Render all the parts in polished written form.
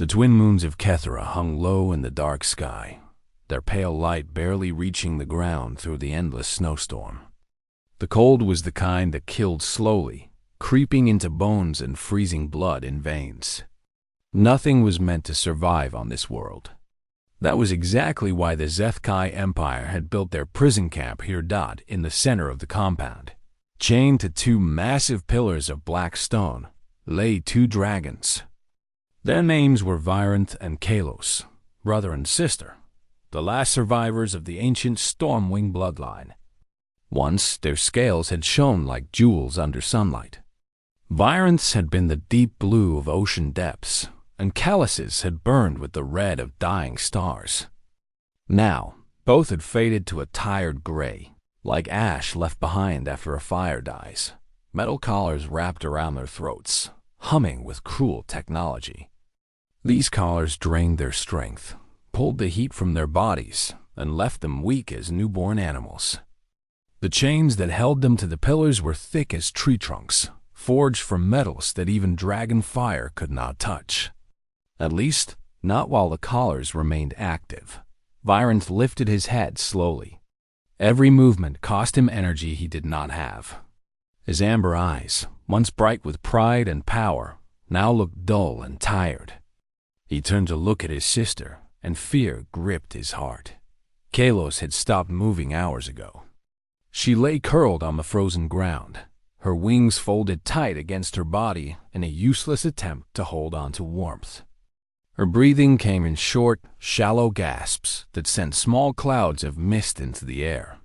The twin moons of Kethra hung low in the dark sky, their pale light barely reaching the ground through the endless snowstorm. The cold was the kind that killed slowly, creeping into bones and freezing blood in veins. Nothing was meant to survive on this world. That was exactly why the Zethkai Empire had built their prison camp here. In the center of the compound, chained to two massive pillars of black stone, lay two dragons. Their names were Virenth and Kalos, brother and sister, the last survivors of the ancient Stormwing bloodline. Once their scales had shone like jewels under sunlight. Virenth's had been the deep blue of ocean depths, and Kalos's had burned with the red of dying stars. Now, both had faded to a tired gray, like ash left behind after a fire dies, metal collars wrapped around their throats, humming with cruel technology. These collars drained their strength, pulled the heat from their bodies, and left them weak as newborn animals. The chains that held them to the pillars were thick as tree trunks, forged from metals that even dragon fire could not touch. At least, not while the collars remained active. Virenth lifted his head slowly. Every movement cost him energy he did not have. His amber eyes, once bright with pride and power, now looked dull and tired. He turned to look at his sister, and fear gripped his heart. Kalos had stopped moving hours ago. She lay curled on the frozen ground, her wings folded tight against her body in a useless attempt to hold on to warmth. Her breathing came in short, shallow gasps that sent small clouds of mist into the air.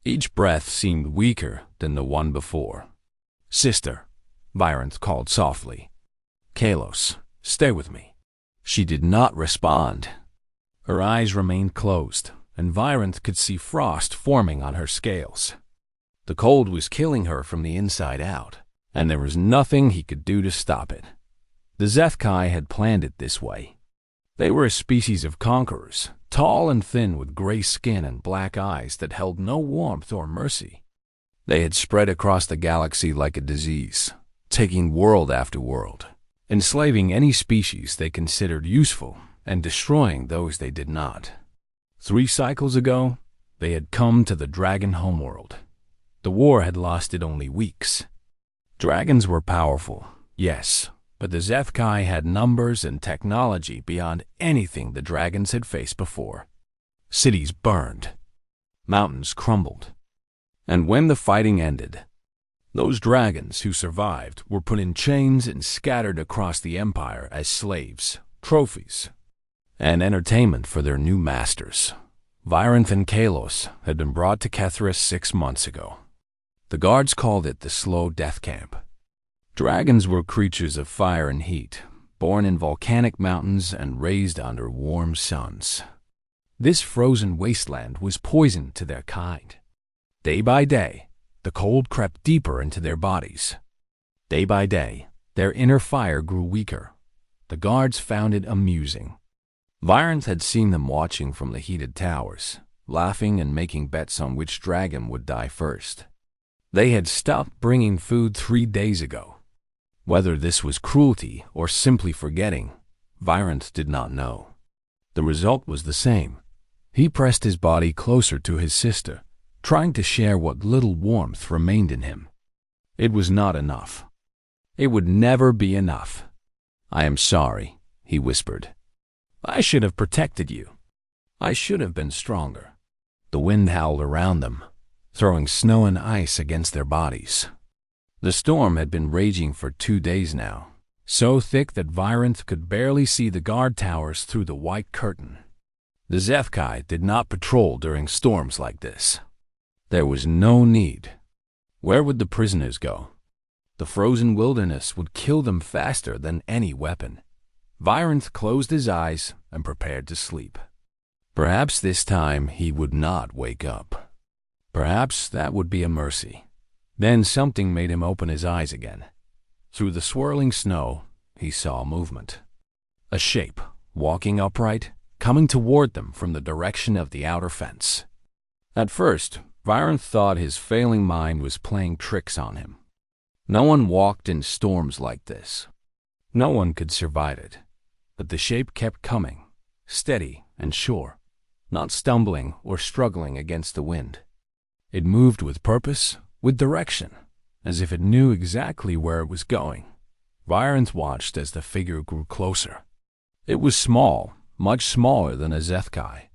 Each breath seemed weaker than the one before. "Sister," Virenth called softly. "Kalos, stay with me." She did not respond. Her eyes remained closed, and Virenth could see frost forming on her scales. The cold was killing her from the inside out, and there was nothing he could do to stop it. The Zethkai had planned it this way. They were a species of conquerors, tall and thin with gray skin and black eyes that held no warmth or mercy. They had spread across the galaxy like a disease, taking world after world, enslaving any species they considered useful and destroying those they did not. 3 cycles ago, they had come to the dragon homeworld. The war had lasted only weeks. Dragons were powerful, yes, but the Zethkai had numbers and technology beyond anything the dragons had faced before. Cities burned. Mountains crumbled. And when the fighting ended, those dragons who survived were put in chains and scattered across the empire as slaves, trophies, and entertainment for their new masters. Virenth and Kalos had been brought to Kethra 6 months ago. The guards called it the Slow Death Camp. Dragons were creatures of fire and heat, born in volcanic mountains and raised under warm suns. This frozen wasteland was poison to their kind. Day by day, the cold crept deeper into their bodies. Day by day, their inner fire grew weaker. The guards found it amusing. Virenth had seen them watching from the heated towers, laughing and making bets on which dragon would die first. They had stopped bringing food 3 days ago. Whether this was cruelty or simply forgetting, Virenth did not know. The result was the same. He pressed his body closer to his sister, trying to share what little warmth remained in him. It was not enough. It would never be enough. "I am sorry," he whispered. "I should have protected you. I should have been stronger." The wind howled around them, throwing snow and ice against their bodies. The storm had been raging for 2 days now, so thick that Virenth could barely see the guard towers through the white curtain. The Zethkai did not patrol during storms like this. There was no need. Where would the prisoners go? The frozen wilderness would kill them faster than any weapon. Virenth closed his eyes and prepared to sleep. Perhaps this time he would not wake up. Perhaps that would be a mercy. Then something made him open his eyes again. Through the swirling snow, he saw movement. A shape, walking upright, coming toward them from the direction of the outer fence. At first, Virenth thought his failing mind was playing tricks on him. No one walked in storms like this. No one could survive it. but the shape kept coming, steady and sure, not stumbling or struggling against the wind. It moved with purpose, with direction, as if it knew exactly where it was going. Virenth watched as the figure grew closer. It was small, much smaller than a HFY.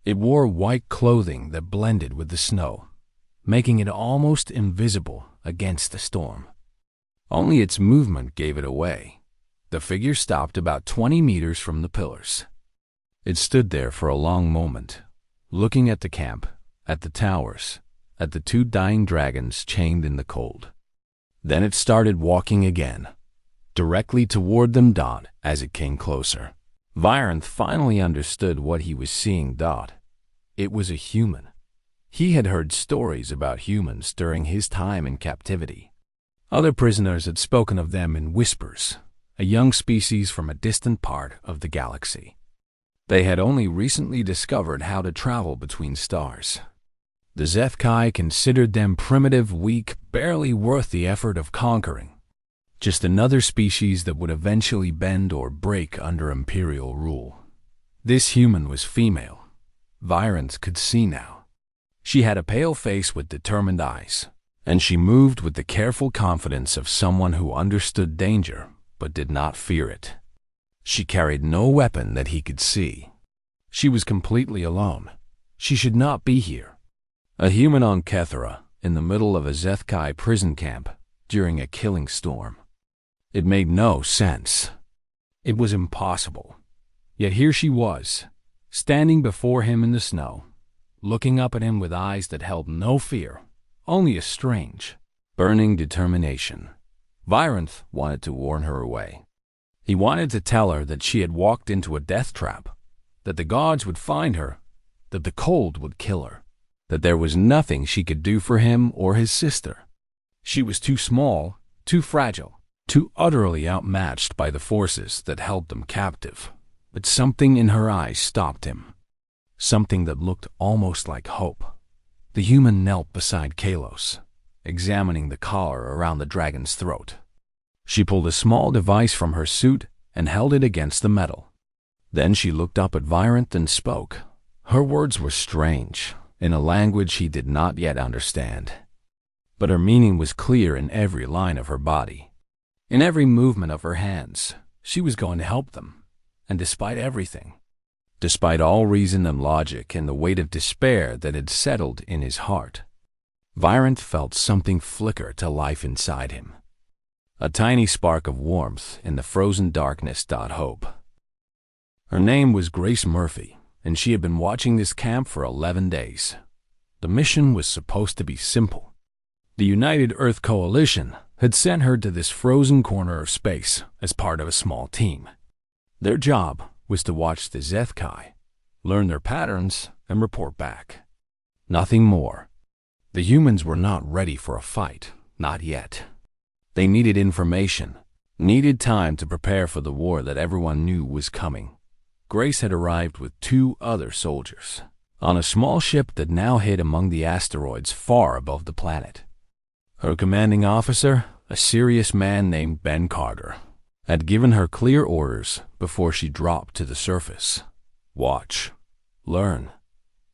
It wore white clothing that blended with the snow, making it almost invisible against the storm. Only its movement gave it away. The figure stopped about 20 meters from the pillars. It stood there for a long moment, looking at the camp, at the towers, at the two dying dragons chained in the cold. Then it started walking again, directly toward them. As it came closer, Virenth finally understood what he was seeing. It was a human. He had heard stories about humans during his time in captivity. Other prisoners had spoken of them in whispers, a young species from a distant part of the galaxy. They had only recently discovered how to travel between stars. The HFY considered them primitive, weak, barely worth the effort of conquering. Just another species that would eventually bend or break under Imperial rule. This human was female. Virenth could see now. She had a pale face with determined eyes, and she moved with the careful confidence of someone who understood danger but did not fear it. She carried no weapon that he could see. She was completely alone. She should not be here. A human on Kethera, in the middle of a HFY prison camp, during a killing storm. It made no sense. It was impossible. Yet here she was, standing before him in the snow, looking up at him with eyes that held no fear, only a strange, burning determination. Virenth wanted to warn her away. He wanted to tell her that she had walked into a death trap, that the gods would find her, that the cold would kill her, that there was nothing she could do for him or his sister. She was too small, too fragile, too utterly outmatched by the forces that held them captive. But something in her eyes stopped him. Something that looked almost like hope. The human knelt beside Kalos, examining the collar around the dragon's throat. She pulled a small device from her suit and held it against the metal. Then she looked up at Virenth and spoke. Her words were strange, in a language he did not yet understand. But her meaning was clear in every line of her body. In every movement of her hands, she was going to help them. And despite everything, despite all reason and logic and the weight of despair that had settled in his heart, Virenth felt something flicker to life inside him. A tiny spark of warmth in the frozen darkness. Hope. Her name was Grace Murphy, and she had been watching this camp for 11 days. The mission was supposed to be simple. The United Earth Coalition had sent her to this frozen corner of space as part of a small team. Their job was to watch the HFY, learn their patterns, and report back. Nothing more. The humans were not ready for a fight, not yet. They needed information, needed time to prepare for the war that everyone knew was coming. Grace had arrived with 2 other soldiers, on a small ship that now hid among the asteroids far above the planet. Her commanding officer, a serious man named Ben Carter, had given her clear orders before she dropped to the surface. Watch. Learn.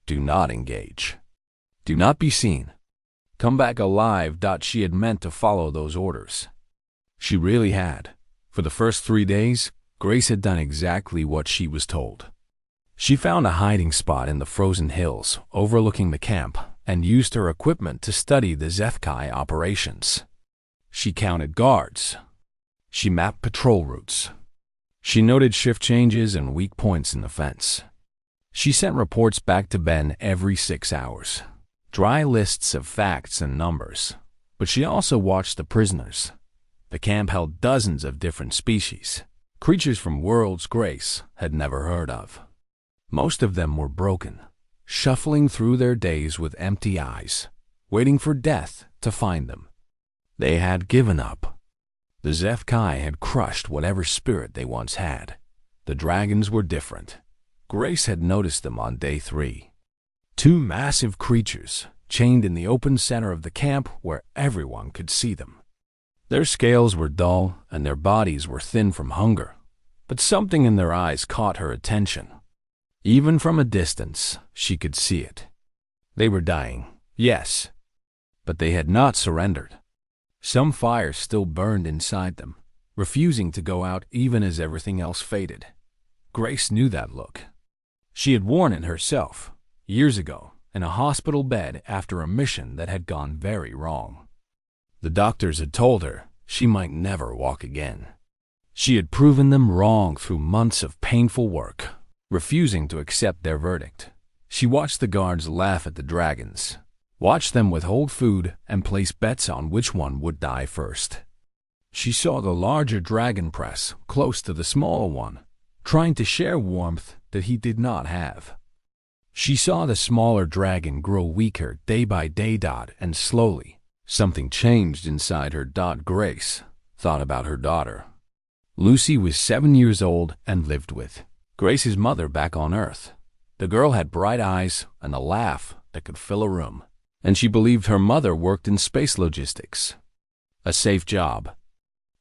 Do not engage. Do not be seen. Come back alive. She had meant to follow those orders. She really had. For the first 3 days, Grace had done exactly what she was told. She found a hiding spot in the frozen hills overlooking the camp and used her equipment to study the HFY operations. She counted guards. She mapped patrol routes. She noted shift changes and weak points in the fence. She sent reports back to Ben every 6 hours, dry lists of facts and numbers. But she also watched the prisoners. The camp held dozens of different species, creatures from worlds Grace had never heard of. Most of them were broken, shuffling through their days with empty eyes, waiting for death to find them. They had given up. The HFY had crushed whatever spirit they once had. The dragons were different. Grace had noticed them on day 3. 2 massive creatures, chained in the open center of the camp where everyone could see them. Their scales were dull and their bodies were thin from hunger, but something in their eyes caught her attention. Even from a distance, she could see it. They were dying, yes, but they had not surrendered. Some fire still burned inside them, refusing to go out even as everything else faded. Grace knew that look. She had worn it herself, years ago, in a hospital bed after a mission that had gone very wrong. The doctors had told her she might never walk again. She had proven them wrong through months of painful work, refusing to accept their verdict. She watched the guards laugh at the dragons, watched them withhold food and place bets on which one would die first. She saw the larger dragon press close to the smaller one, trying to share warmth that he did not have. She saw the smaller dragon grow weaker day by day. And slowly, something changed inside her. Grace thought about her daughter. Lucy was 7 years old and lived with Grace's mother back on Earth. The girl had bright eyes and a laugh that could fill a room, and she believed her mother worked in space logistics. A safe job.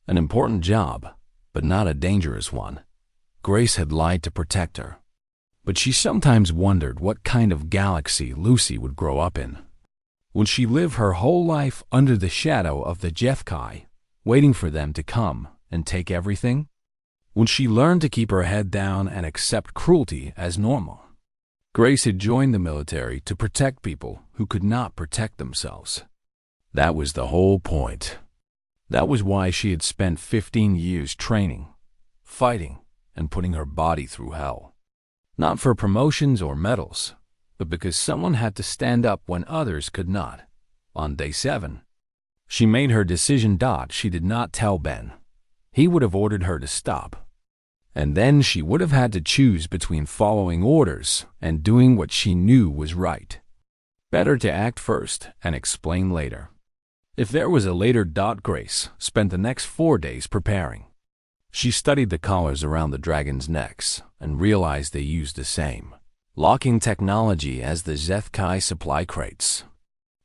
An important job, but not a dangerous one. Grace had lied to protect her. But she sometimes wondered what kind of galaxy Lucy would grow up in. Would she live her whole life under the shadow of the HFY, waiting for them to come and take everything? Would she learn to keep her head down and accept cruelty as normal? Grace had joined the military to protect people who could not protect themselves. That was the whole point. That was why she had spent 15 years training, fighting, and putting her body through hell. Not for promotions or medals, but because someone had to stand up when others could not. On day 7, she made her decision. She did not tell Ben. He would have ordered her to stop. And then she would have had to choose between following orders and doing what she knew was right. Better to act first and explain later. If there was a later. Grace spent the next 4 days preparing. She studied the collars around the dragons' necks and realized they used the same locking technology as the HFY supply crates.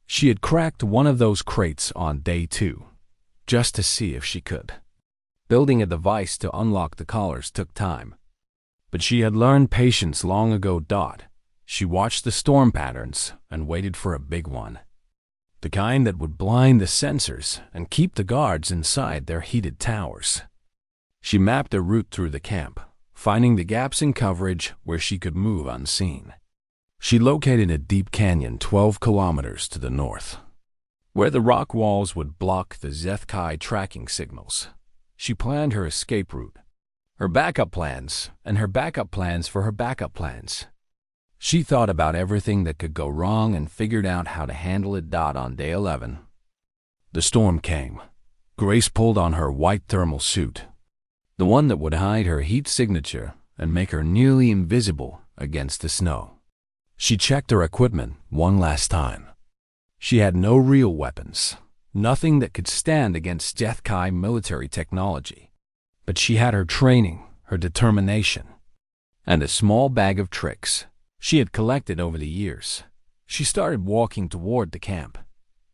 She had cracked one of those crates on day 2, just to see if she could. Building a device to unlock the collars took time, but she had learned patience long ago. She watched the storm patterns and waited for a big one. The kind that would blind the sensors and keep the guards inside their heated towers. She mapped a route through the camp, finding the gaps in coverage where she could move unseen. She located a deep canyon 12 kilometers to the north, where the rock walls would block the HFY tracking signals. She planned her escape route, her backup plans, and her backup plans for her backup plans. She thought about everything that could go wrong and figured out how to handle it. On day 11, the storm came. Grace pulled on her white thermal suit, the one that would hide her heat signature and make her nearly invisible against the snow. She checked her equipment one last time. She had no real weapons, nothing that could stand against HFY military technology. But she had her training, her determination, and a small bag of tricks she had collected over the years. She started walking toward the camp.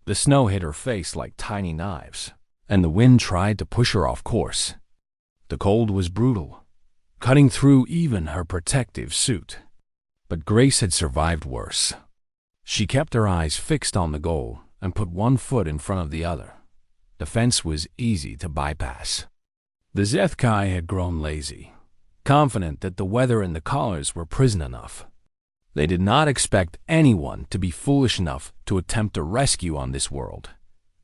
The snow hit her face like tiny knives, and the wind tried to push her off course. The cold was brutal, cutting through even her protective suit. But Grace had survived worse. She kept her eyes fixed on the goal and put one foot in front of the other. The fence was easy to bypass. The HFY had grown lazy, confident that the weather and the collars were prison enough. They did not expect anyone to be foolish enough to attempt a rescue on this world.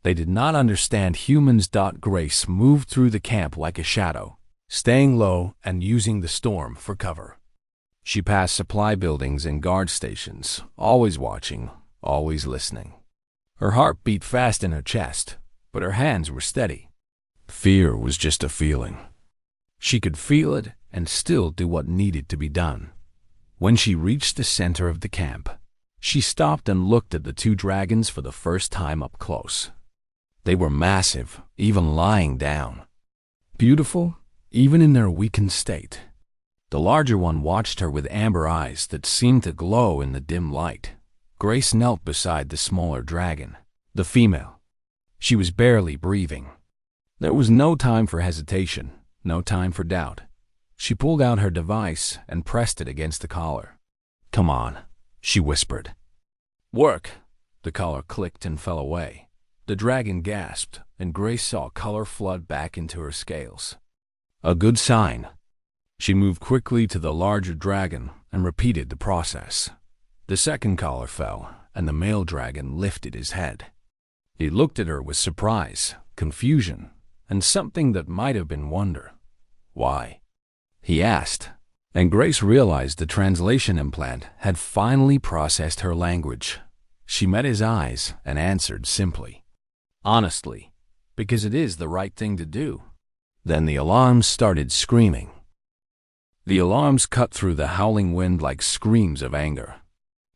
They did not understand humans. Grace moved through the camp like a shadow, staying low and using the storm for cover. She passed supply buildings and guard stations, always watching, always listening. Her heart beat fast in her chest, but her hands were steady. Fear was just a feeling. She could feel it and still do what needed to be done. When she reached the center of the camp, she stopped and looked at the 2 dragons for the first time up close. They were massive, even lying down. Beautiful, even in their weakened state. The larger one watched her with amber eyes that seemed to glow in the dim light. Grace knelt beside the smaller dragon, the female. She was barely breathing. There was no time for hesitation, no time for doubt. She pulled out her device and pressed it against the collar. "Come on," she whispered. "Work!" The collar clicked and fell away. The dragon gasped, and Grace saw color flood back into her scales. A good sign. She moved quickly to the larger dragon and repeated the process. The second collar fell, and the male dragon lifted his head. He looked at her with surprise, confusion, and something that might have been wonder. "Why?" he asked, and Grace realized the translation implant had finally processed her language. She met his eyes and answered simply, "Honestly, because it is the right thing to do." Then the alarms started screaming. The alarms cut through the howling wind like screams of anger.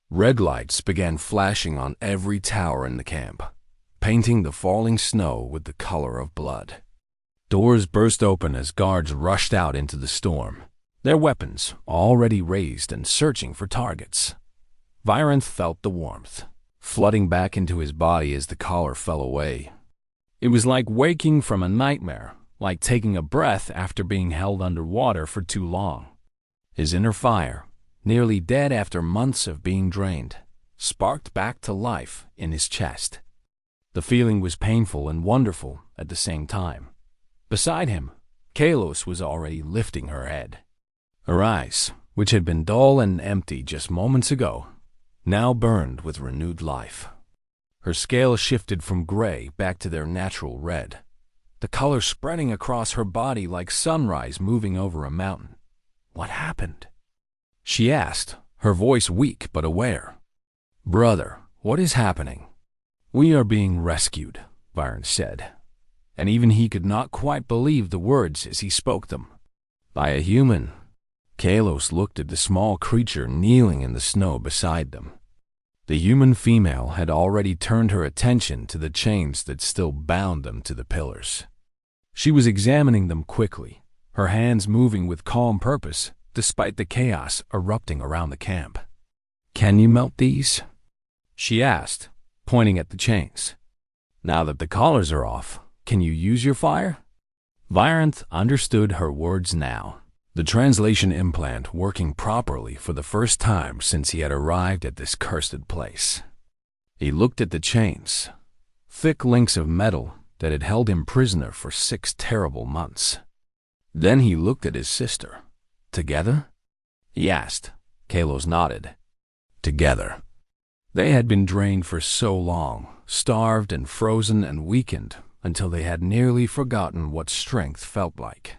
Red lights began flashing on every tower in the camp, painting the falling snow with the color of blood. Doors burst open as guards rushed out into the storm, their weapons already raised and searching for targets. Virenth felt the warmth flooding back into his body as the collar fell away. It was like waking from a nightmare, like taking a breath after being held underwater for too long. His inner fire, nearly dead after months of being drained, sparked back to life in his chest. The feeling was painful and wonderful at the same time. Beside him, Kalos was already lifting her head. Her eyes, which had been dull and empty just moments ago, now burned with renewed life. Her scales shifted from gray back to their natural red, the color spreading across her body like sunrise moving over a mountain. "What happened?" she asked, her voice weak but aware. "Brother, what is happening?" "We are being rescued," Byron said, and even he could not quite believe the words as he spoke them. "By a human." Kalos looked at the small creature kneeling in the snow beside them. The human female had already turned her attention to the chains that still bound them to the pillars. She was examining them quickly, her hands moving with calm purpose despite the chaos erupting around the camp. "Can you melt these?" she asked, pointing at the chains. "Now that the collars are off, can you use your fire?" Virenth understood her words now, the translation implant working properly for the first time since he had arrived at this cursed place. He looked at the chains, thick links of metal that had held him prisoner for 6 terrible months. Then he looked at his sister. "Together?" he asked. Kalos nodded. "Together." They had been drained for so long, starved and frozen and weakened, until they had nearly forgotten what strength felt like.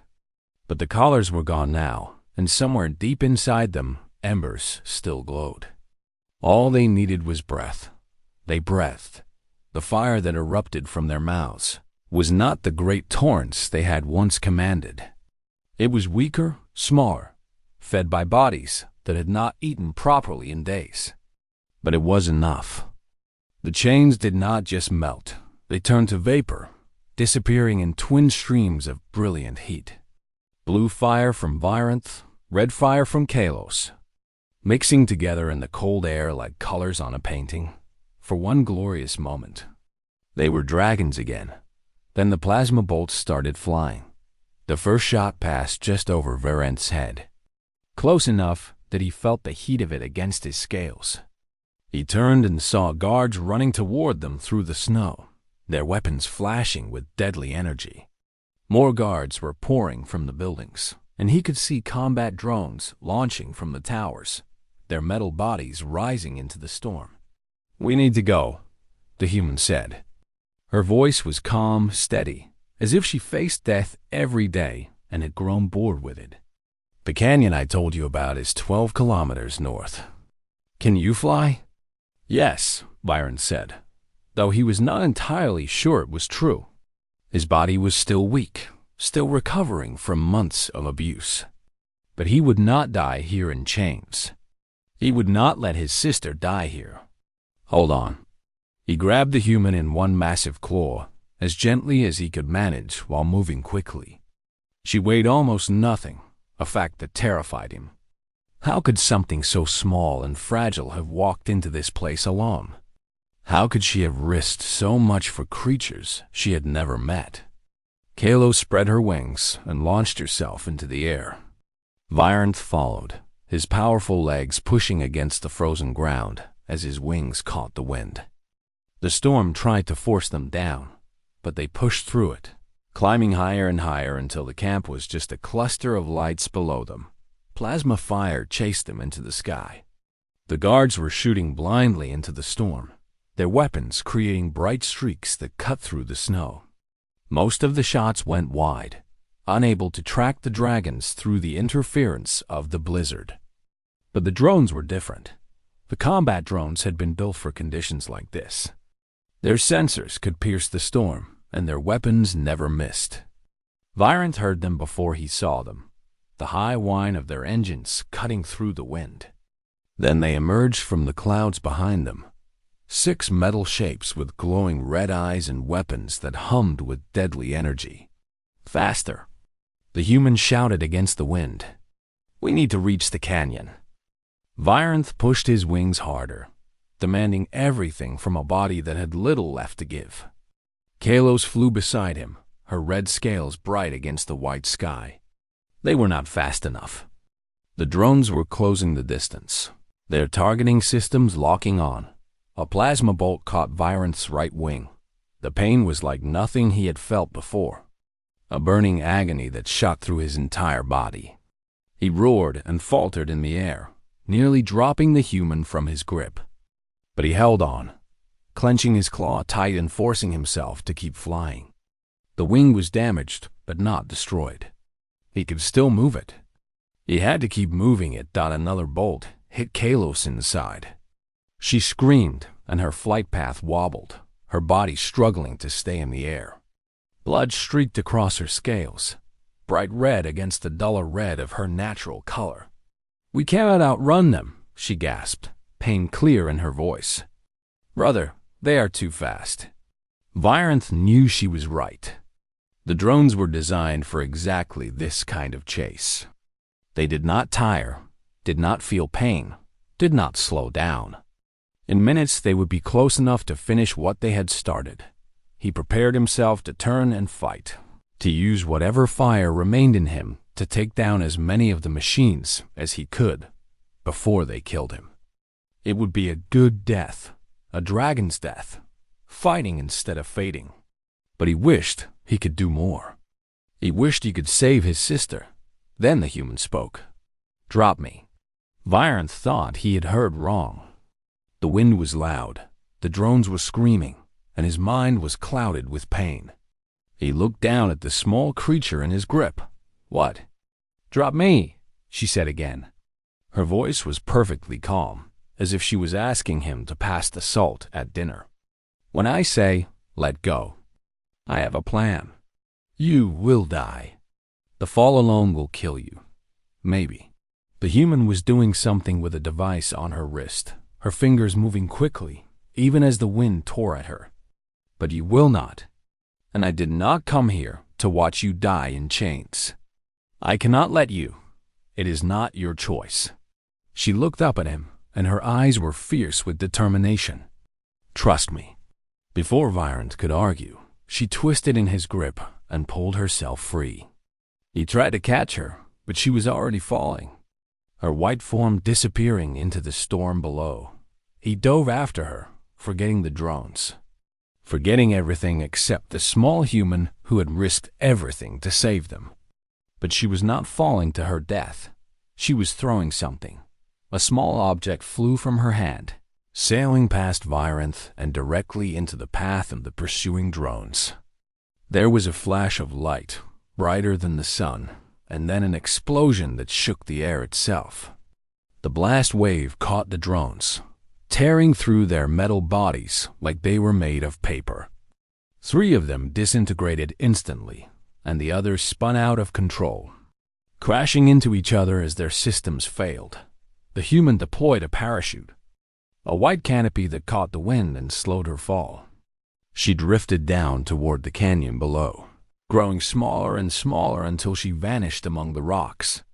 But the collars were gone now, and somewhere deep inside them, embers still glowed. All they needed was breath. They breathed. The fire that erupted from their mouths was not the great torrents they had once commanded. It was weaker, smaller, fed by bodies that had not eaten properly in days. But it was enough. The chains did not just melt. They turned to vapor, disappearing in twin streams of brilliant heat. Blue fire from Virenth, red fire from Kalos, mixing together in the cold air like colors on a painting. For one glorious moment, they were dragons again. Then the plasma bolts started flying. The first shot passed just over Virenth's head, close enough that he felt the heat of it against his scales. He turned and saw guards running toward them through the snow, their weapons flashing with deadly energy. More guards were pouring from the buildings, and he could see combat drones launching from the towers, their metal bodies rising into the storm. "We need to go," the human said. Her voice was calm, steady, as if she faced death every day and had grown bored with it. "The canyon I told you about is 12 kilometers north. Can you fly?" "Yes," Byron said, though he was not entirely sure it was true. His body was still weak, still recovering from months of abuse. But he would not die here in chains. He would not let his sister die here. "Hold on." He grabbed the human in one massive claw, as gently as he could manage while moving quickly. She weighed almost nothing, a fact that terrified him. How could something so small and fragile have walked into this place alone? How could she have risked so much for creatures she had never met? Kalos spread her wings and launched herself into the air. Virenth followed, his powerful legs pushing against the frozen ground as his wings caught the wind. The storm tried to force them down, but they pushed through it, climbing higher and higher until the camp was just a cluster of lights below them. Plasma fire chased them into the sky. The guards were shooting blindly into the storm, their weapons creating bright streaks that cut through the snow. Most of the shots went wide, unable to track the dragons through the interference of the blizzard. But the drones were different. The combat drones had been built for conditions like this. Their sensors could pierce the storm, and their weapons never missed. Virenth heard them before he saw them, the high whine of their engines cutting through the wind. Then they emerged from the clouds behind them, 6 metal shapes with glowing red eyes and weapons that hummed with deadly energy. Faster! The human shouted against the wind. We need to reach the canyon. Virenth pushed his wings harder, demanding everything from a body that had little left to give. Kalos flew beside him, her red scales bright against the white sky. They were not fast enough. The drones were closing the distance, their targeting systems locking on. A plasma bolt caught Virenth's right wing. The pain was like nothing he had felt before, a burning agony that shot through his entire body. He roared and faltered in the air, nearly dropping the human from his grip. But he held on, clenching his claw tight and forcing himself to keep flying. The wing was damaged, but not destroyed. He could still move it. He had to keep moving it. Another bolt hit Kalos in the side. She screamed, and her flight path wobbled, her body struggling to stay in the air. Blood streaked across her scales, bright red against the duller red of her natural color. We cannot outrun them, she gasped, pain clear in her voice. Brother, they are too fast. Virenth knew she was right. The drones were designed for exactly this kind of chase. They did not tire, did not feel pain, did not slow down. In minutes, they would be close enough to finish what they had started. He prepared himself to turn and fight, to use whatever fire remained in him to take down as many of the machines as he could before they killed him. It would be a good death, a dragon's death, fighting instead of fading. But he wished he could do more. He wished he could save his sister. Then the human spoke. Drop me. Virenth thought he had heard wrong. The wind was loud, the drones were screaming, and his mind was clouded with pain. He looked down at the small creature in his grip. What? Drop me, she said again. Her voice was perfectly calm, as if she was asking him to pass the salt at dinner. When I say, let go, I have a plan. You will die. The fall alone will kill you. Maybe. The human was doing something with a device on her wrist, her fingers moving quickly, even as the wind tore at her. But you will not. And I did not come here to watch you die in chains. I cannot let you. It is not your choice. She looked up at him, and her eyes were fierce with determination. Trust me. Before Virenth could argue, she twisted in his grip and pulled herself free. He tried to catch her, but she was already falling, her white form disappearing into the storm below. He dove after her, forgetting the drones, forgetting everything except the small human who had risked everything to save them. But she was not falling to her death. She was throwing something. A small object flew from her hand, sailing past Virenth and directly into the path of the pursuing drones. There was a flash of light, brighter than the sun, and then an explosion that shook the air itself. The blast wave caught the drones, tearing through their metal bodies like they were made of paper. 3 of them disintegrated instantly, and the others spun out of control, crashing into each other as their systems failed. The human deployed a parachute, a white canopy that caught the wind and slowed her fall. She drifted down toward the canyon below, growing smaller and smaller until she vanished among the rocks.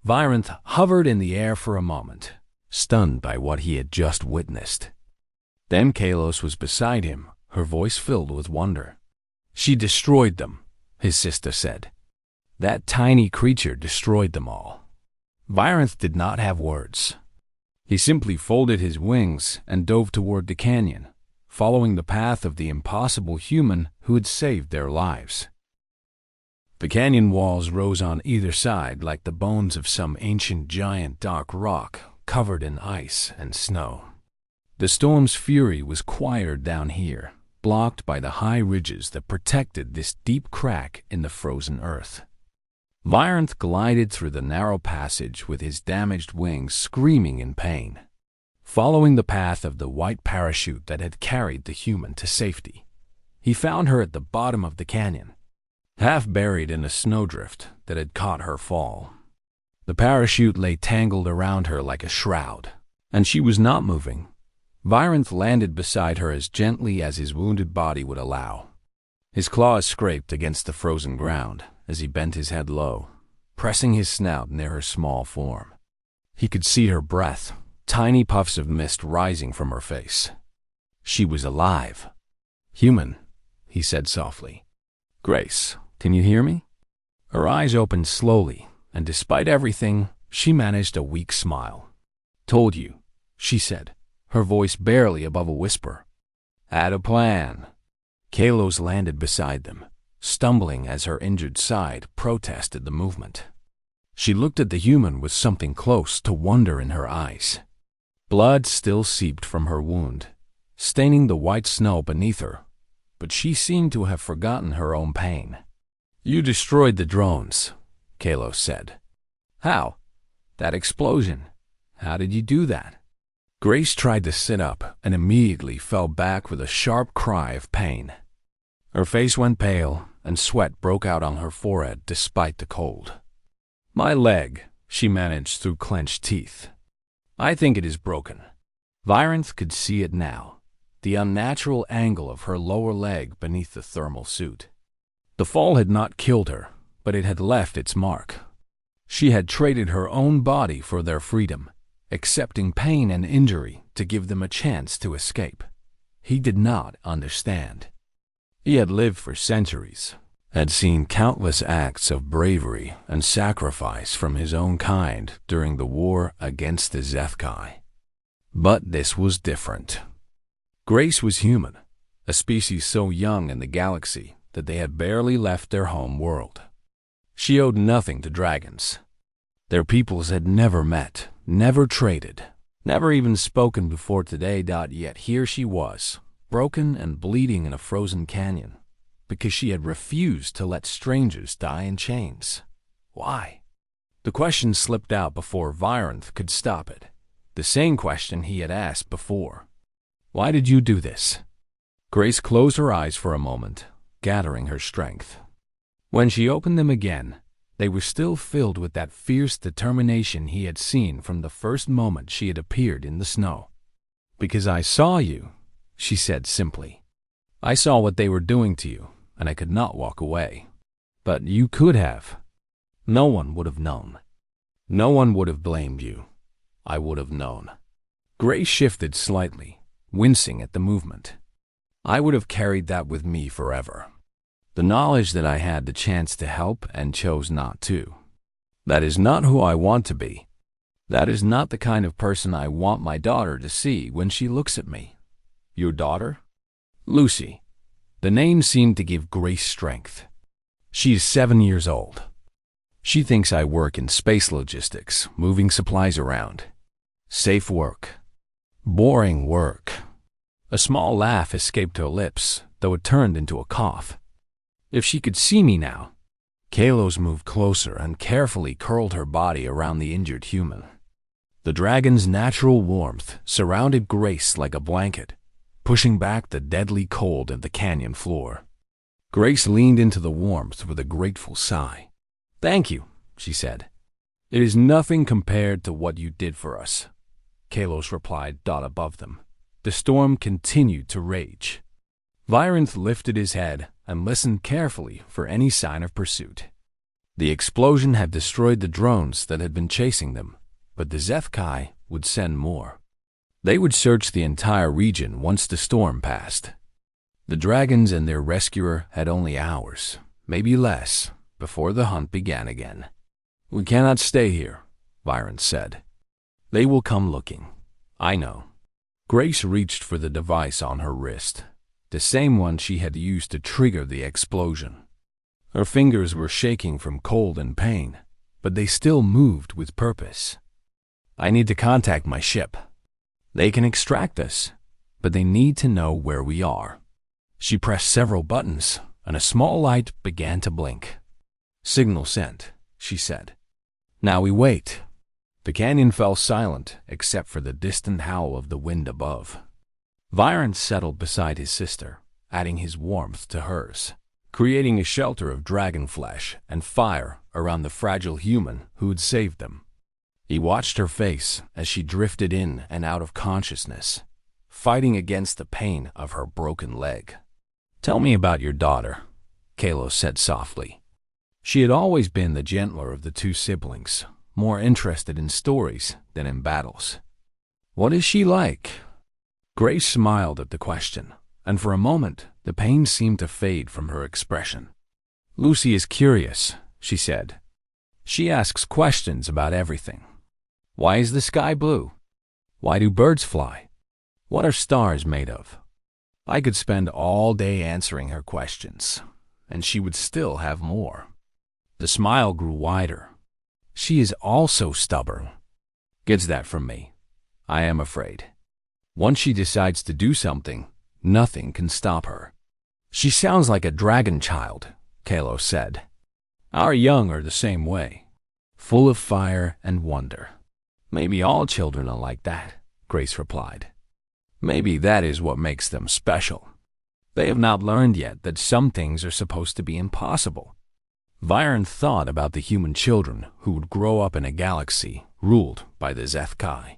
Virenth hovered in the air for a moment, stunned by what he had just witnessed. Then Kalos was beside him, her voice filled with wonder. She destroyed them, his sister said. That tiny creature destroyed them all. Virenth did not have words. He simply folded his wings and dove toward the canyon, following the path of the impossible human who had saved their lives. The canyon walls rose on either side like the bones of some ancient giant dark rock covered in ice and snow. The storm's fury was quieter down here, blocked by the high ridges that protected this deep crack in the frozen earth. Virenth glided through the narrow passage with his damaged wings screaming in pain, following the path of the white parachute that had carried the human to safety. He found her at the bottom of the canyon, half buried in a snowdrift that had caught her fall. The parachute lay tangled around her like a shroud, and she was not moving. Virenth landed beside her as gently as his wounded body would allow. His claws scraped against the frozen ground as he bent his head low, pressing his snout near her small form. He could see her breath, tiny puffs of mist rising from her face. She was alive. "Human," he said softly. "Grace, can you hear me?" Her eyes opened slowly, and despite everything, she managed a weak smile. "Told you," she said, her voice barely above a whisper. "Had a plan." Kalos landed beside them, stumbling as her injured side protested the movement. She looked at the human with something close to wonder in her eyes. Blood still seeped from her wound, staining the white snow beneath her, but she seemed to have forgotten her own pain. "You destroyed the drones," Kalos said. "How? That explosion. How did you do that?" Grace tried to sit up and immediately fell back with a sharp cry of pain. Her face went pale, and sweat broke out on her forehead despite the cold. "My leg," she managed through clenched teeth. "I think it is broken." Virenth could see it now, the unnatural angle of her lower leg beneath the thermal suit. The fall had not killed her, but it had left its mark. She had traded her own body for their freedom, accepting pain and injury to give them a chance to escape. He did not understand. He had lived for centuries, had seen countless acts of bravery and sacrifice from his own kind during the war against the Zethkai. But this was different. Grace was human, a species so young in the galaxy that they had barely left their home world. She owed nothing to dragons. Their peoples had never met, never traded, never even spoken before today. Yet here she was, broken and bleeding in a frozen canyon, because she had refused to let strangers die in chains. Why? The question slipped out before Virenth could stop it. The same question he had asked before. "Why did you do this?" Grace closed her eyes for a moment, gathering her strength. When she opened them again, they were still filled with that fierce determination he had seen from the first moment she had appeared in the snow. "Because I saw you," she said simply. "I saw what they were doing to you, and I could not walk away. But you could have. No one would have known. No one would have blamed you. I would have known." Grace shifted slightly, wincing at the movement. "I would have carried that with me forever. The knowledge that I had the chance to help and chose not to. That is not who I want to be. That is not the kind of person I want my daughter to see when she looks at me." "Your daughter?" "Lucy." The name seemed to give Grace strength. "She is 7 years old. She thinks I work in space logistics, moving supplies around. Safe work. Boring work." A small laugh escaped her lips, though it turned into a cough. "If she could see me now." Kalos moved closer and carefully curled her body around the injured human. The dragon's natural warmth surrounded Grace like a blanket, pushing back the deadly cold of the canyon floor. Grace leaned into the warmth with a grateful sigh. "Thank you," she said. "It is nothing compared to what you did for us," Kalos replied above them. The storm continued to rage. Virenth lifted his head and listened carefully for any sign of pursuit. The explosion had destroyed the drones that had been chasing them, but the Zethkai would send more. They would search the entire region once the storm passed. The dragons and their rescuer had only hours, maybe less, before the hunt began again. "We cannot stay here," Byron said. They will come looking. I know. Grace reached for the device on her wrist, the same one she had used to trigger the explosion. Her fingers were shaking from cold and pain, but they still moved with purpose. I need to contact my ship. They can extract us, but they need to know where we are. She pressed several buttons, and a small light began to blink. Signal sent, she said. Now we wait. The canyon fell silent except for the distant howl of the wind above. Byron settled beside his sister, adding his warmth to hers, creating a shelter of dragon flesh and fire around the fragile human who had saved them. He watched her face as she drifted in and out of consciousness, fighting against the pain of her broken leg. Tell me about your daughter, Kalos said softly. She had always been the gentler of the two siblings, more interested in stories than in battles. What is she like? Grace smiled at the question, and for a moment the pain seemed to fade from her expression. Lucy is curious, she said. She asks questions about everything. Why is the sky blue? Why do birds fly? What are stars made of? I could spend all day answering her questions, and she would still have more. The smile grew wider. She is also stubborn. Gets that from me. I am afraid. Once she decides to do something, nothing can stop her. She sounds like a dragon child, Kalos said. Our young are the same way, full of fire and wonder. Maybe all children are like that, Grace replied. Maybe that is what makes them special. They have not learned yet that some things are supposed to be impossible. Byron thought about the human children who would grow up in a galaxy ruled by the Zethkai.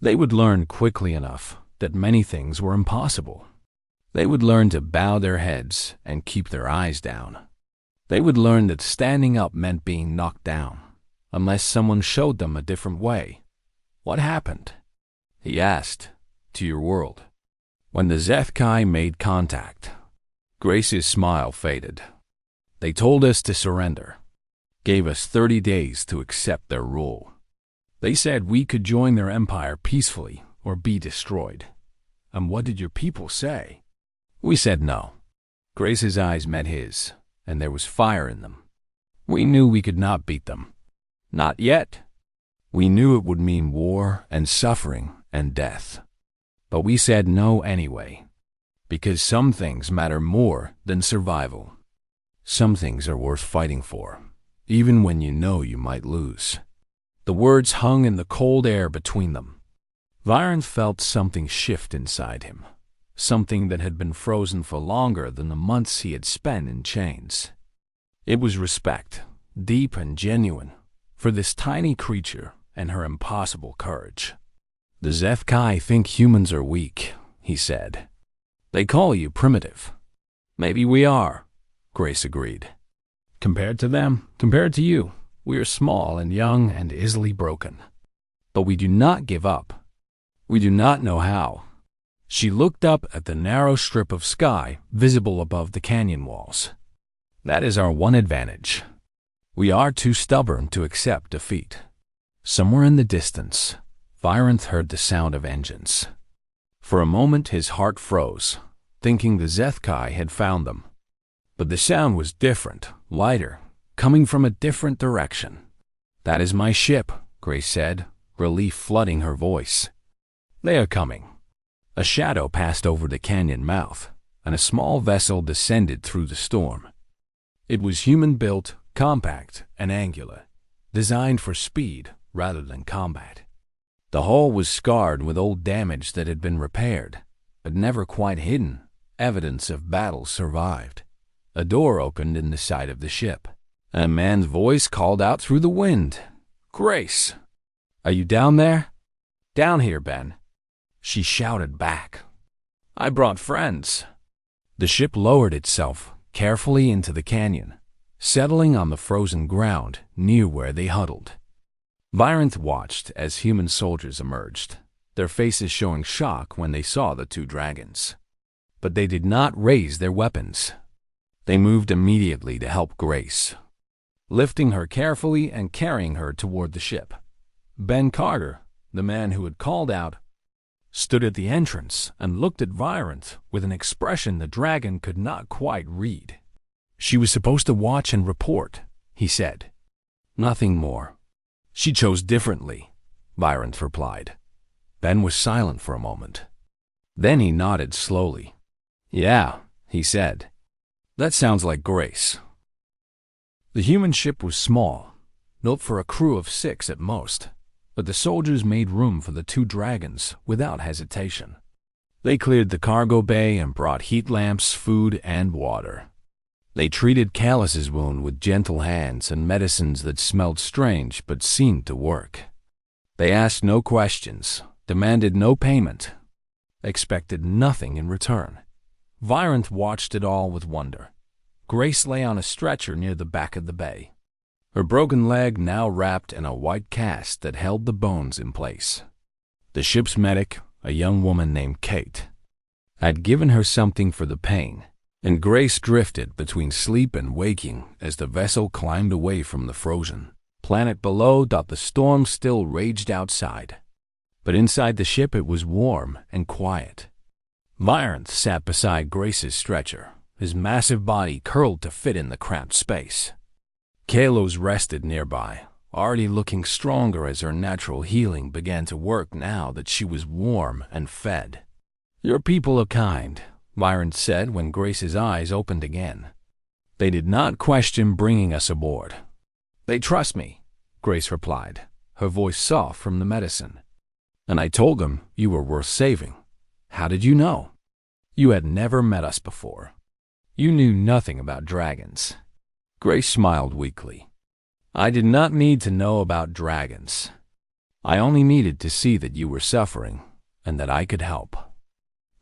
They would learn quickly enough that many things were impossible. They would learn to bow their heads and keep their eyes down. They would learn that standing up meant being knocked down, unless someone showed them a different way. What happened? He asked. To your world. When the Zethkai made contact, Grace's smile faded. They told us to surrender, gave us 30 days to accept their rule. They said we could join their empire peacefully or be destroyed. And what did your people say? We said no. Grace's eyes met his, and there was fire in them. We knew we could not beat them. Not yet. We knew it would mean war and suffering and death. But we said no anyway, because some things matter more than survival. Some things are worth fighting for, even when you know you might lose. The words hung in the cold air between them. Byron felt something shift inside him, something that had been frozen for longer than the months he had spent in chains. It was respect, deep and genuine, for this tiny creature and her impossible courage. The Zethkai think humans are weak, he said. They call you primitive. Maybe we are, Grace agreed. Compared to them, compared to you, we are small and young and easily broken. But we do not give up. We do not know how. She looked up at the narrow strip of sky visible above the canyon walls. That is our one advantage. We are too stubborn to accept defeat. Somewhere in the distance, Byron heard the sound of engines. For a moment his heart froze, thinking the Zethkai had found them. But the sound was different, lighter, coming from a different direction. That is my ship, Grace said, relief flooding her voice. They are coming. A shadow passed over the canyon mouth, and a small vessel descended through the storm. It was human-built, compact, and angular, designed for speed rather than combat. The hull was scarred with old damage that had been repaired, but never quite hidden. Evidence of battle survived. A door opened in the side of the ship. A man's voice called out through the wind. Grace! Are you down there? Down here, Ben. She shouted back. I brought friends. The ship lowered itself carefully into the canyon, settling on the frozen ground near where they huddled. Byron watched as human soldiers emerged, their faces showing shock when they saw the two dragons. But they did not raise their weapons. They moved immediately to help Grace, lifting her carefully and carrying her toward the ship. Ben Carter, the man who had called out, stood at the entrance and looked at Virant with an expression the dragon could not quite read. "She was supposed to watch and report," he said. "Nothing more." "She chose differently," Virant replied. Ben was silent for a moment. Then he nodded slowly. "Yeah," he said. "That sounds like Grace." The human ship was small, built for a crew of 6 at most, but the soldiers made room for the 2 dragons without hesitation. They cleared the cargo bay and brought heat lamps, food, and water. They treated Callus's wound with gentle hands and medicines that smelled strange but seemed to work. They asked no questions, demanded no payment, expected nothing in return. Virant watched it all with wonder. Grace lay on a stretcher near the back of the bay, her broken leg now wrapped in a white cast that held the bones in place. The ship's medic, a young woman named Kate, had given her something for the pain, and Grace drifted between sleep and waking as the vessel climbed away from the frozen planet below. The storm still raged outside, but inside the ship it was warm and quiet. Virant sat beside Grace's stretcher, his massive body curled to fit in the cramped space. Kalos rested nearby, already looking stronger as her natural healing began to work now that she was warm and fed. "Your people are kind," Virant said when Grace's eyes opened again. "They did not question bringing us aboard." "They trust me," Grace replied, her voice soft from the medicine. "And I told them you were worth saving. How did you know?" "You had never met us before. You knew nothing about dragons." Grace smiled weakly. "I did not need to know about dragons. I only needed to see that you were suffering and that I could help."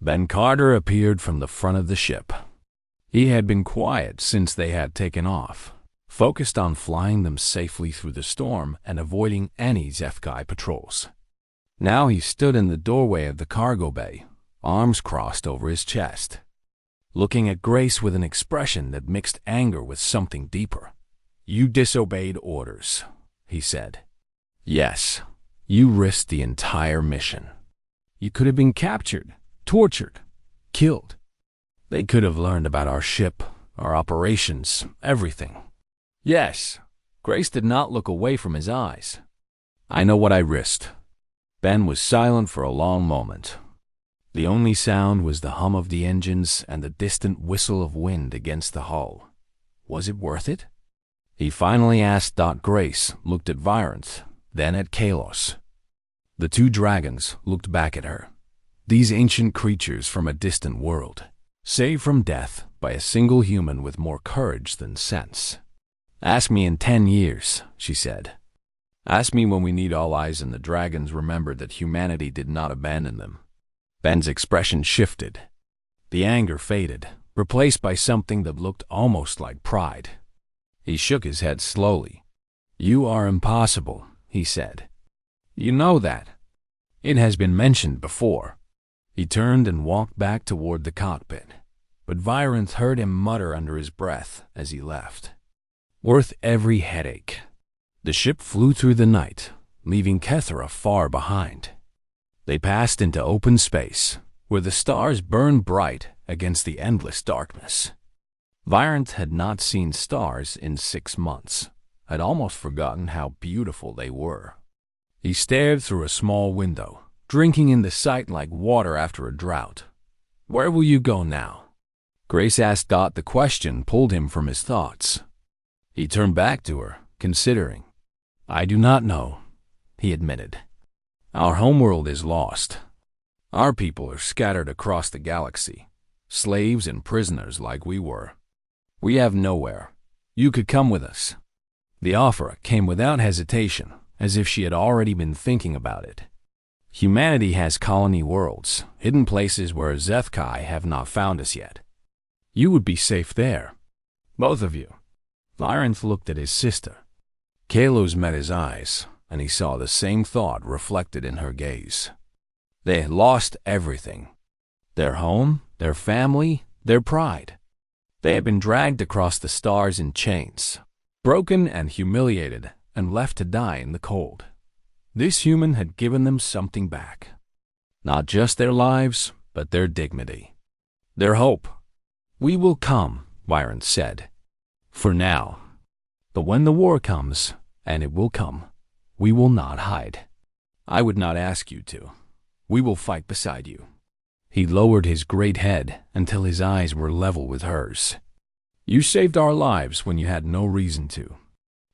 Ben Carter appeared from the front of the ship. He had been quiet since they had taken off, focused on flying them safely through the storm and avoiding any HFY patrols. Now he stood in the doorway of the cargo bay, arms crossed over his chest, looking at Grace with an expression that mixed anger with something deeper. "You disobeyed orders," he said. "Yes, you risked the entire mission. You could have been captured, tortured, killed. They could have learned about our ship, our operations, everything." "Yes." Grace did not look away from his eyes. "I know what I risked." Ben was silent for a long moment. The only sound was the hum of the engines and the distant whistle of wind against the hull. Was it worth it? He finally asked. Grace looked at Virant, then at Kalos. The 2 dragons looked back at her. These ancient creatures from a distant world, saved from death by a single human with more courage than sense. "Ask me in 10 years, she said. "Ask me when we need all eyes and the dragons remembered that humanity did not abandon them." Ben's expression shifted. The anger faded, replaced by something that looked almost like pride. He shook his head slowly. "You are impossible," he said. "You know that. It has been mentioned before." He turned and walked back toward the cockpit, but Virant heard him mutter under his breath as he left. "Worth every headache." The ship flew through the night, leaving Kethra far behind. They passed into open space, where the stars burned bright against the endless darkness. Virant had not seen stars in 6 months, had almost forgotten how beautiful they were. He stared through a small window, drinking in the sight like water after a drought. "Where will you go now?" Grace asked. The question pulled him from his thoughts. He turned back to her, considering. "I do not know," he admitted. "Our homeworld is lost. Our people are scattered across the galaxy, slaves and prisoners like we were. We have nowhere. You could come with us." The offer came without hesitation, as if she had already been thinking about it. "Humanity has colony worlds, hidden places where HFY have not found us yet. You would be safe there. Both of you." Virant looked at his sister. Kalos met his eyes, and he saw the same thought reflected in her gaze. They had lost everything. Their home, their family, their pride. They had been dragged across the stars in chains, broken and humiliated, and left to die in the cold. This human had given them something back. Not just their lives, but their dignity. Their hope. "We will come," Byron said. "For now. But when the war comes, and it will come, we will not hide. I would not ask you to. We will fight beside you." He lowered his great head until his eyes were level with hers. "You saved our lives when you had no reason to.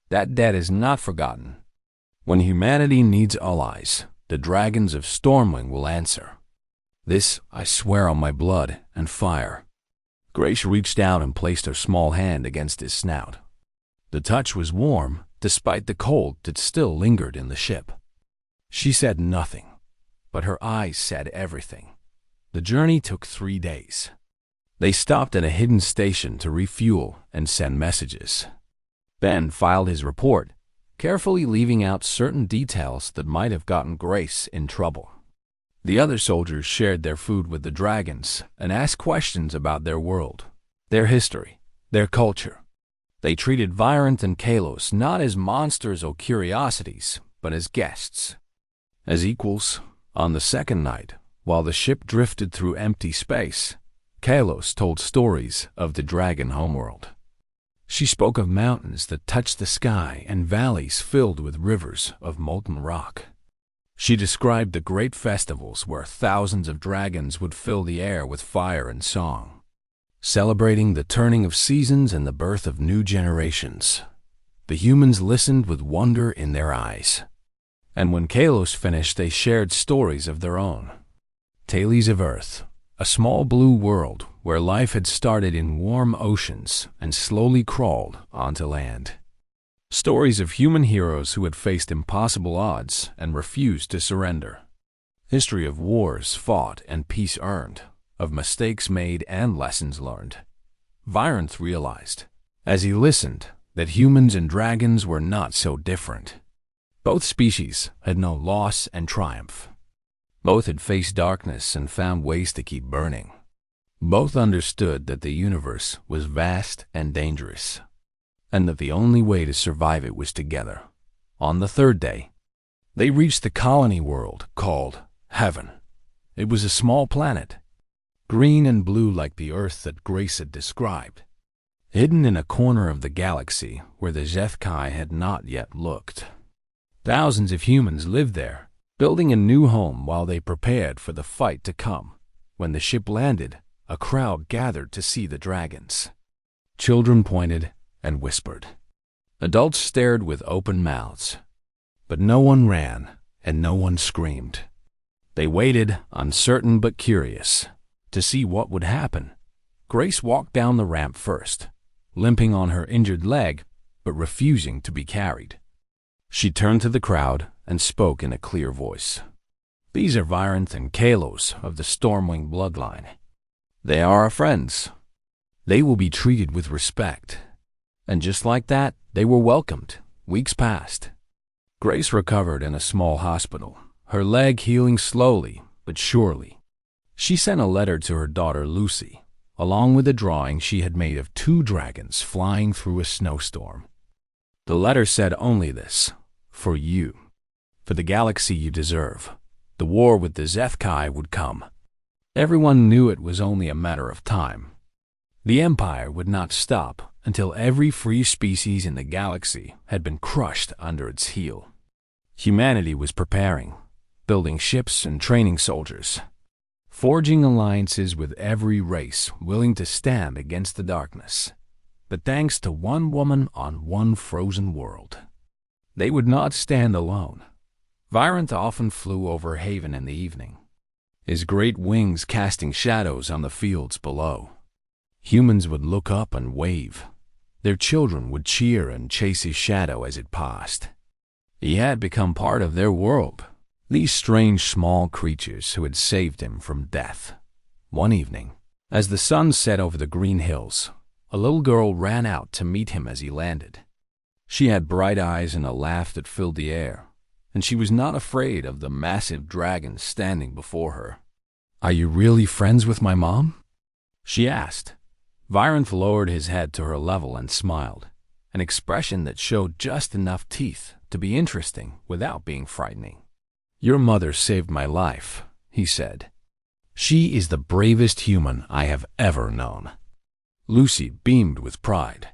That debt is not forgotten. When humanity needs allies, the dragons of Stormwing will answer. This I swear on my blood and fire." Grace reached out and placed her small hand against his snout. The touch was warm, despite the cold that still lingered in the ship. She said nothing, but her eyes said everything. The journey took 3 days. They stopped at a hidden station to refuel and send messages. Ben filed his report, carefully leaving out certain details that might have gotten Grace in trouble. The other soldiers shared their food with the dragons and asked questions about their world, their history, their culture. They treated Virant and Kalos not as monsters or curiosities, but as guests, as equals. On the second night, while the ship drifted through empty space, Kalos told stories of the dragon homeworld. She spoke of mountains that touched the sky and valleys filled with rivers of molten rock. She described the great festivals where thousands of dragons would fill the air with fire and song, celebrating the turning of seasons and the birth of new generations. The humans listened with wonder in their eyes. And when Kalos finished, they shared stories of their own. Tales of Earth, a small blue world where life had started in warm oceans and slowly crawled onto land. Stories of human heroes who had faced impossible odds and refused to surrender. History of wars fought and peace earned, of mistakes made and lessons learned. Virenth realized, as he listened, that humans and dragons were not so different. Both species had known loss and triumph. Both had faced darkness and found ways to keep burning. Both understood that the universe was vast and dangerous, and that the only way to survive it was together. On the third day, they reached the colony world called Heaven. It was a small planet, green and blue like the Earth that Grace had described, hidden in a corner of the galaxy where the HFY had not yet looked. Thousands of humans lived there, building a new home while they prepared for the fight to come. When the ship landed, a crowd gathered to see the dragons. Children pointed and whispered. Adults stared with open mouths. But no one ran and no one screamed. They waited, uncertain but curious, to see what would happen. Grace walked down the ramp first, limping on her injured leg, but refusing to be carried. She turned to the crowd and spoke in a clear voice. "These are Virenth and Kalos of the Stormwing bloodline. They are our friends. They will be treated with respect." And just like that, they were welcomed. Weeks passed. Grace recovered in a small hospital, her leg healing slowly but surely. She sent a letter to her daughter Lucy, along with a drawing she had made of 2 dragons flying through a snowstorm. The letter said only this: "For you, for the galaxy you deserve, the war with the HFY would come." Everyone knew it was only a matter of time. The Empire would not stop until every free species in the galaxy had been crushed under its heel. Humanity was preparing, building ships and training soldiers, forging alliances with every race willing to stand against the darkness. But thanks to one woman on one frozen world, they would not stand alone. Virenth often flew over Haven in the evening, his great wings casting shadows on the fields below. Humans would look up and wave. Their children would cheer and chase his shadow as it passed. He had become part of their world, these strange small creatures who had saved him from death. One evening, as the sun set over the green hills, a little girl ran out to meet him as he landed. She had bright eyes and a laugh that filled the air, and she was not afraid of the massive dragon standing before her. "Are you really friends with my mom?" she asked. Virenth lowered his head to her level and smiled. an expression that showed just enough teeth to be interesting without being frightening. "Your mother saved my life," he said. "She is the bravest human I have ever known." Lucy beamed with pride.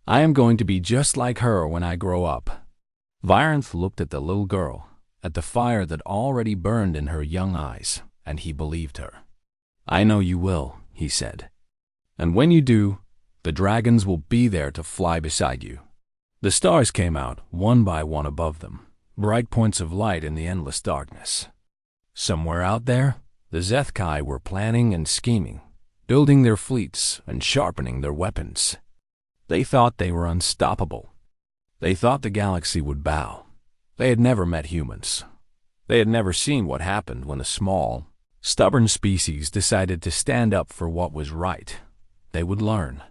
"I am going to be just like her when I grow up." Virenth looked at the little girl, at the fire that already burned in her young eyes, and he believed her. "I know you will," he said. "And when you do, the dragons will be there to fly beside you." The stars came out one by one above them, bright points of light in the endless darkness. Somewhere out there, the Zethkai were planning and scheming, building their fleets and sharpening their weapons. They thought they were unstoppable. They thought the galaxy would bow. They had never met humans. They had never seen what happened when a small, stubborn species decided to stand up for what was right. They would learn.